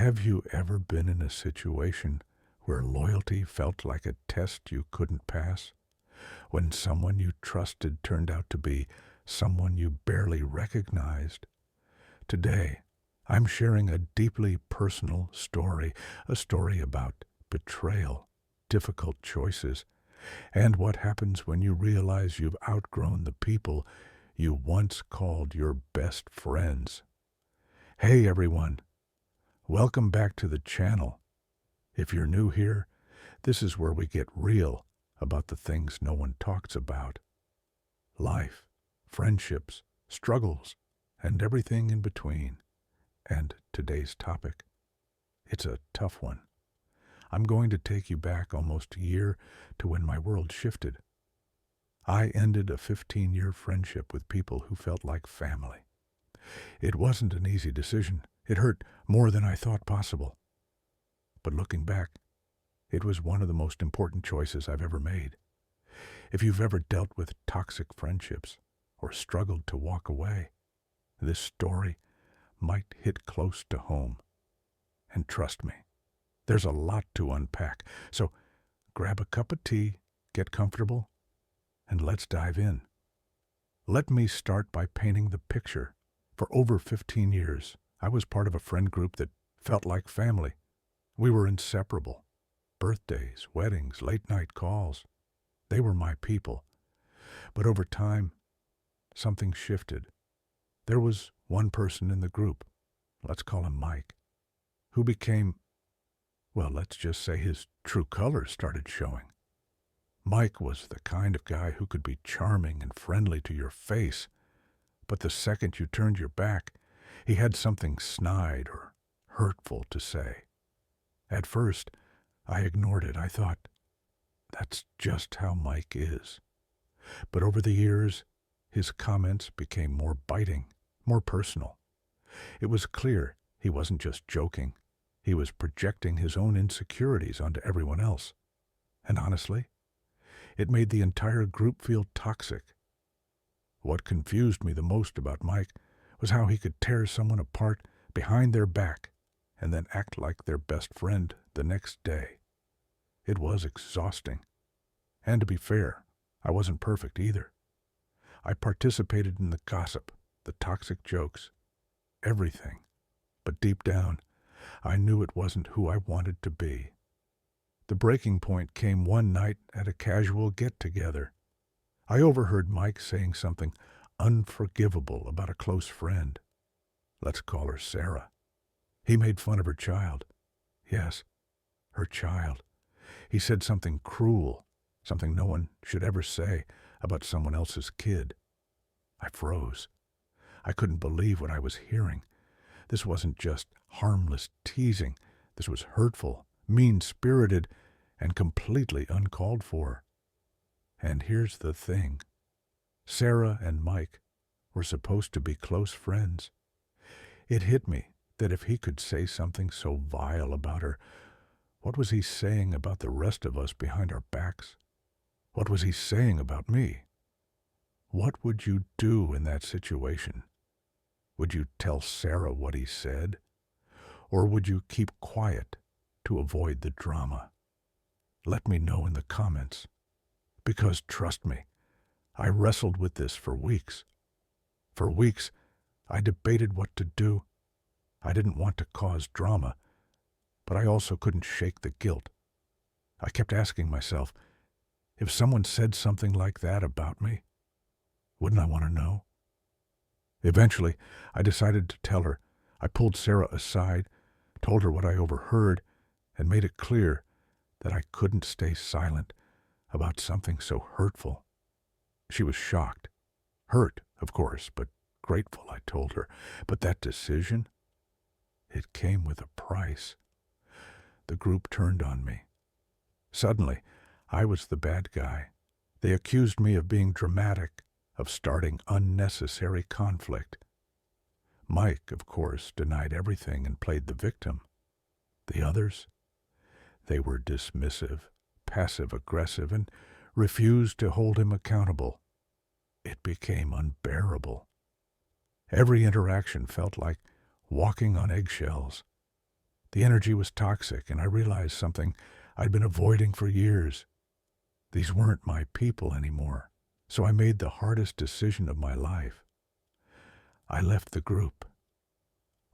Have you ever been in a situation where loyalty felt like a test you couldn't pass? When someone you trusted turned out to be someone you barely recognized? Today, I'm sharing a deeply personal story, a story about betrayal, difficult choices, and what happens when you realize you've outgrown the people you once called your best friends. Hey everyone, welcome back to the channel. If you're new here, this is where we get real about the things no one talks about. Life, friendships, struggles, and everything in between. And today's topic, it's a tough one. I'm going to take you back almost a year to when my world shifted. I ended a 15-year friendship with people who felt like family. It wasn't an easy decision. It hurt more than I thought possible. But looking back, it was one of the most important choices I've ever made. If you've ever dealt with toxic friendships or struggled to walk away, this story might hit close to home. And trust me, there's a lot to unpack. So grab a cup of tea, get comfortable, and let's dive in. Let me start by painting the picture. For over 15 years, I was part of a friend group that felt like family. We were inseparable. Birthdays, weddings, late-night calls. They were my people. But over time, something shifted. There was one person in the group, let's call him Mike, who became, well, let's just say his true colors started showing. Mike was the kind of guy who could be charming and friendly to your face, but the second you turned your back, he had something snide or hurtful to say. At first, I ignored it. I thought, that's just how Mike is. But over the years, his comments became more biting, more personal. It was clear he wasn't just joking. He was projecting his own insecurities onto everyone else. And honestly, it made the entire group feel toxic. What confused me the most about Mike was how he could tear someone apart behind their back and then act like their best friend the next day. It was exhausting. And to be fair, I wasn't perfect either. I participated in the gossip, the toxic jokes, everything. But deep down, I knew it wasn't who I wanted to be. The breaking point came one night at a casual get-together. I overheard Mike saying something unforgivable about a close friend. Let's call her Sarah. He made fun of her child. Yes, her child. He said something cruel, something no one should ever say about someone else's kid. I froze. I couldn't believe what I was hearing. This wasn't just harmless teasing. This was hurtful, mean-spirited, and completely uncalled for. And here's the thing. Sarah and Mike were supposed to be close friends. It hit me that if he could say something so vile about her, what was he saying about the rest of us behind our backs? What was he saying about me? What would you do in that situation? Would you tell Sarah what he said? Or would you keep quiet to avoid the drama? Let me know in the comments. Because trust me, I wrestled with this for weeks. For weeks, I debated what to do. I didn't want to cause drama, but I also couldn't shake the guilt. I kept asking myself, if someone said something like that about me, wouldn't I want to know? Eventually, I decided to tell her. I pulled Sarah aside, told her what I overheard, and made it clear that I couldn't stay silent about something so hurtful. She was shocked. Hurt, of course, but grateful, I told her. But that decision, it came with a price. The group turned on me. Suddenly, I was the bad guy. They accused me of being dramatic, of starting unnecessary conflict. Mike, of course, denied everything and played the victim. The others, they were dismissive, passive-aggressive, and refused to hold him accountable. It became unbearable. Every interaction felt like walking on eggshells. The energy was toxic, and I realized something I'd been avoiding for years. These weren't my people anymore, so I made the hardest decision of my life. I left the group.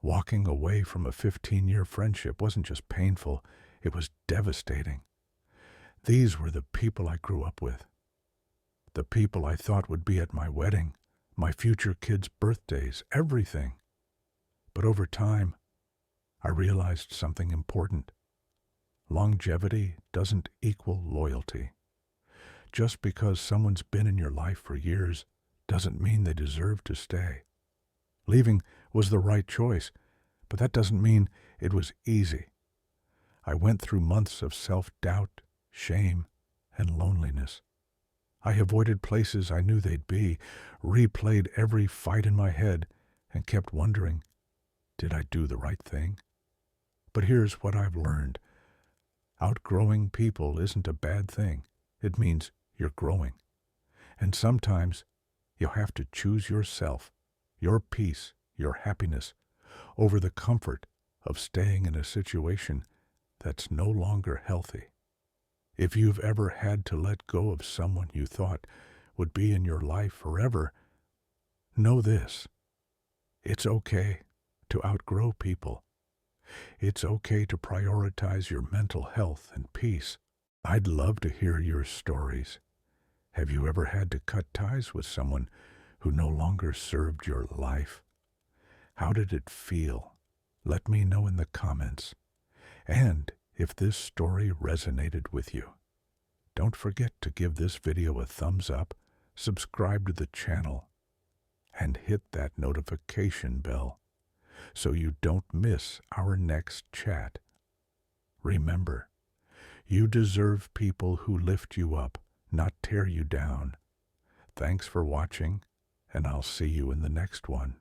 Walking away from a 15-year friendship wasn't just painful, it was devastating. These were the people I grew up with. The people I thought would be at my wedding, my future kids' birthdays, everything. But over time, I realized something important. Longevity doesn't equal loyalty. Just because someone's been in your life for years doesn't mean they deserve to stay. Leaving was the right choice, but that doesn't mean it was easy. I went through months of self-doubt, shame, and loneliness. I avoided places I knew they'd be, replayed every fight in my head, and kept wondering, did I do the right thing? But here's what I've learned. Outgrowing people isn't a bad thing. It means you're growing. And sometimes you'll have to choose yourself, your peace, your happiness, over the comfort of staying in a situation that's no longer healthy. If you've ever had to let go of someone you thought would be in your life forever, know this. It's okay to outgrow people. It's okay to prioritize your mental health and peace. I'd love to hear your stories. Have you ever had to cut ties with someone who no longer served your life? How did it feel? Let me know in the comments. And if this story resonated with you, don't forget to give this video a thumbs up, subscribe to the channel, and hit that notification bell so you don't miss our next chat. Remember, you deserve people who lift you up, not tear you down. Thanks for watching, and I'll see you in the next one.